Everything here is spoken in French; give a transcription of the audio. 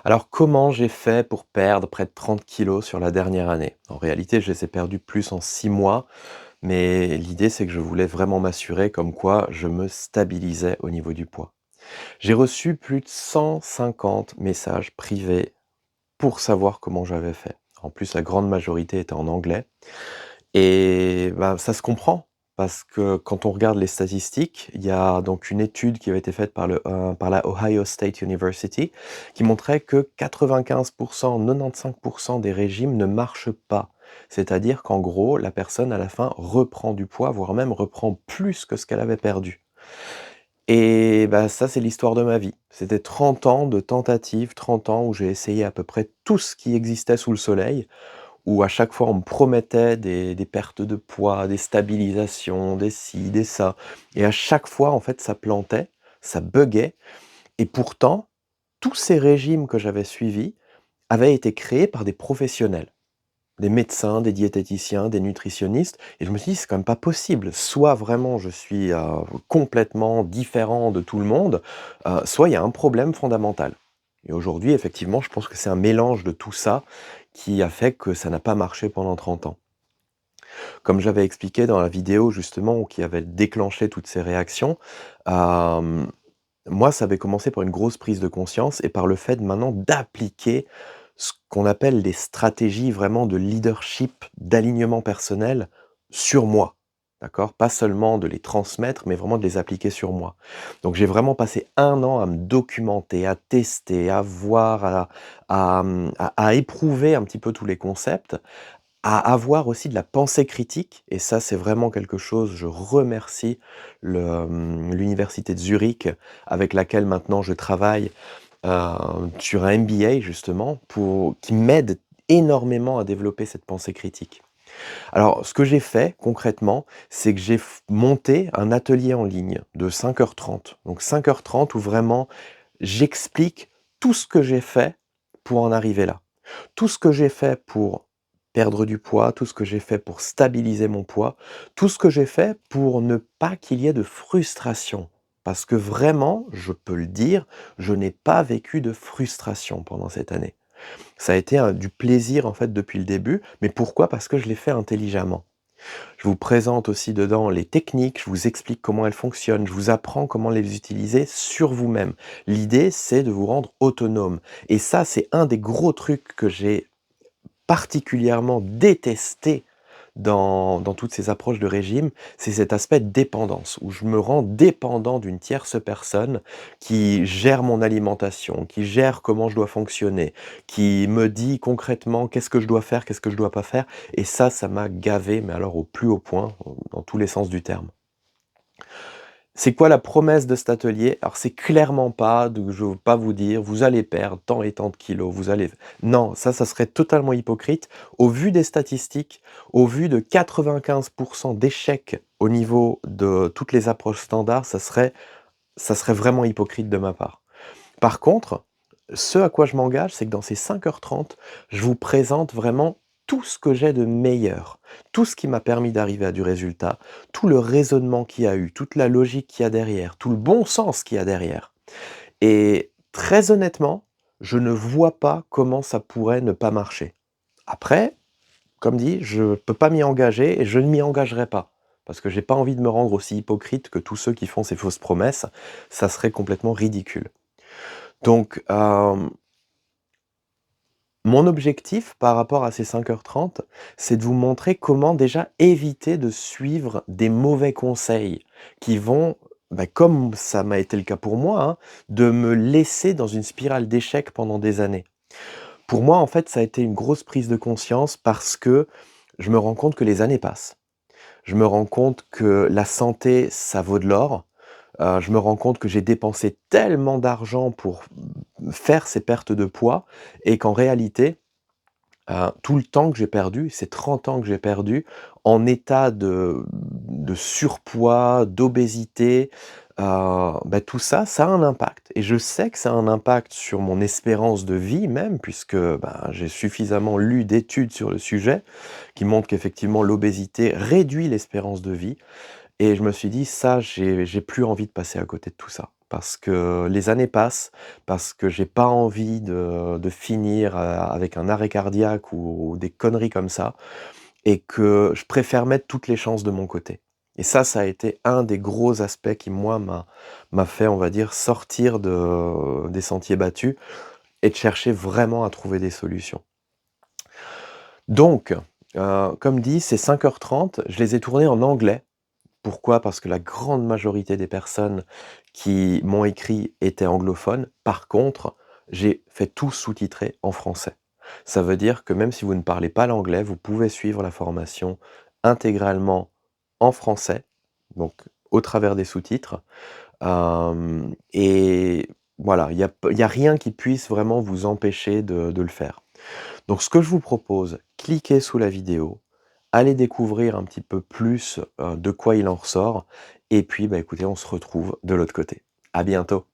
Alors, comment j'ai fait pour perdre près de 30 kilos sur la dernière année? En réalité, je les ai perdus plus en 6 mois, mais l'idée, c'est que je voulais vraiment m'assurer comme quoi je me stabilisais au niveau du poids. J'ai reçu plus de 150 messages privés pour savoir comment j'avais fait. En plus, la grande majorité était en anglais et bah, ça se comprend parce que quand on regarde les statistiques, il y a donc une étude qui avait été faite par la Ohio State University qui montrait que 95 95 des régimes ne marchent pas. C'est-à-dire qu'en gros, la personne à la fin reprend du poids, voire même reprend plus que ce qu'elle avait perdu. Et bah, ça, c'est l'histoire de ma vie. C'était 30 ans de tentatives, 30 ans où j'ai essayé à peu près tout ce qui existait sous le soleil, où à chaque fois on me promettait des pertes de poids, des stabilisations, des ci, des ça, et à chaque fois, en fait, ça plantait, ça buggait, et pourtant, tous ces régimes que j'avais suivis avaient été créés par des professionnels. Des médecins, des diététiciens, des nutritionnistes, et je me suis dit: «C'est quand même pas possible. Soit vraiment je suis, complètement différent de tout le monde, soit il y a un problème fondamental». Et aujourd'hui, effectivement, je pense que c'est un mélange de tout ça qui a fait que ça n'a pas marché pendant 30 ans. Comme j'avais expliqué dans la vidéo justement qui avait déclenché toutes ces réactions, hem, moi ça avait commencé par une grosse prise de conscience et par le fait maintenant d'appliquer ce qu'on appelle des stratégies vraiment de leadership, d'alignement personnel sur moi. D'accord? Pas seulement de les transmettre, mais vraiment de les appliquer sur moi. Donc j'ai vraiment passé 1 an à me documenter, à tester, à voir, à éprouver un petit peu tous les concepts, à avoir aussi de la pensée critique, et ça, c'est vraiment quelque chose, je remercie l'université de Zurich avec laquelle maintenant je travaille, sur un MBA justement pour qui m'aide énormément à développer cette pensée critique. Alors, ce que j'ai fait concrètement, c'est que j'ai monté un atelier en ligne de 5h30. Donc 5h30 où vraiment j'explique tout ce que j'ai fait pour en arriver là. Tout ce que j'ai fait pour perdre du poids, tout ce que j'ai fait pour stabiliser mon poids, tout ce que j'ai fait pour ne pas qu'il y ait de frustration. Parce que vraiment, je peux le dire, je n'ai pas vécu de frustration pendant cette année. Ça a été du plaisir en fait depuis le début, mais pourquoi? Parce que je l'ai fait intelligemment. Je vous présente aussi dedans les techniques, je vous explique comment elles fonctionnent, je vous apprends comment les utiliser sur vous-même. L'idée, c'est de vous rendre autonome, et ça, c'est un des gros trucs que j'ai particulièrement détesté dans toutes ces approches de régime, c'est cet aspect de dépendance, où je me rends dépendant d'une tierce personne qui gère mon alimentation, qui gère comment je dois fonctionner, qui me dit concrètement qu'est-ce que je dois faire, qu'est-ce que je dois pas faire, et ça m'a gavé, mais alors au plus haut point, dans tous les sens du terme. C'est quoi la promesse de cet atelier? Alors c'est clairement pas de je veux pas vous dire: «Vous allez perdre tant et tant de kilos, vous allez» non, ça serait totalement hypocrite. Au vu des statistiques, au vu de 95 d'échecs au niveau de toutes les approches standards, ça serait vraiment hypocrite de ma part. Par contre, ce à quoi je m'engage, c'est que dans ces 5h30, je vous présente vraiment tout ce que j'ai de meilleur, tout ce qui m'a permis d'arriver à du résultat, tout le raisonnement qu'il y a eu, toute la logique qu'il y a derrière, tout le bon sens qu'il y a derrière. Et très honnêtement, je ne vois pas comment ça pourrait ne pas marcher. Après, comme dit, je ne peux pas m'y engager et je ne m'y engagerai pas. Parce que j'ai pas envie de me rendre aussi hypocrite que tous ceux qui font ces fausses promesses, ça serait complètement ridicule. Donc, mon objectif par rapport à ces 5h30, c'est de vous montrer comment déjà éviter de suivre des mauvais conseils qui vont, bah, comme ça m'a été le cas pour moi, hein, de me laisser dans une spirale d'échecs pendant des années. Pour moi, en fait, ça a été une grosse prise de conscience parce que je me rends compte que les années passent. Je me rends compte que la santé, ça vaut de l'or. Je me rends compte que j'ai dépensé tellement d'argent pour faire ces pertes de poids et qu'en réalité, tout le temps que j'ai perdu, ces 30 ans que j'ai perdu en état de surpoids, d'obésité, bah, tout ça, ça a un impact, et je sais que ça a un impact sur mon espérance de vie même puisque, ben, j'ai suffisamment lu d'études sur le sujet qui montrent qu'effectivement l'obésité réduit l'espérance de vie, et je me suis dit: «Ça, j'ai plus envie de passer à côté de tout ça». parce que les années passent, parce que j'ai pas envie de finir, avec un arrêt cardiaque ou des conneries comme ça et que je préfère mettre toutes les chances de mon côté. Et ça a été un des gros aspects qui moi m'a fait, on va dire, sortir des sentiers battus et de chercher vraiment à trouver des solutions. Donc, comme dit, c'est 5h30, je les ai tournés en anglais. Pourquoi? Parce que la grande majorité des personnes qui m'ont écrit étaient anglophones. Par contre, j'ai fait tout sous-titrer en français. Ça veut dire que même si vous ne parlez pas l'anglais, vous pouvez suivre la formation intégralement en français, donc au travers des sous-titres. Et voilà, il y a rien qui puisse vraiment vous empêcher de le faire. Donc ce que je vous propose, cliquez sous la vidéo, allez découvrir un petit peu plus, de quoi il en ressort et puis, bah, écoutez, on se retrouve de l'autre côté. À bientôt.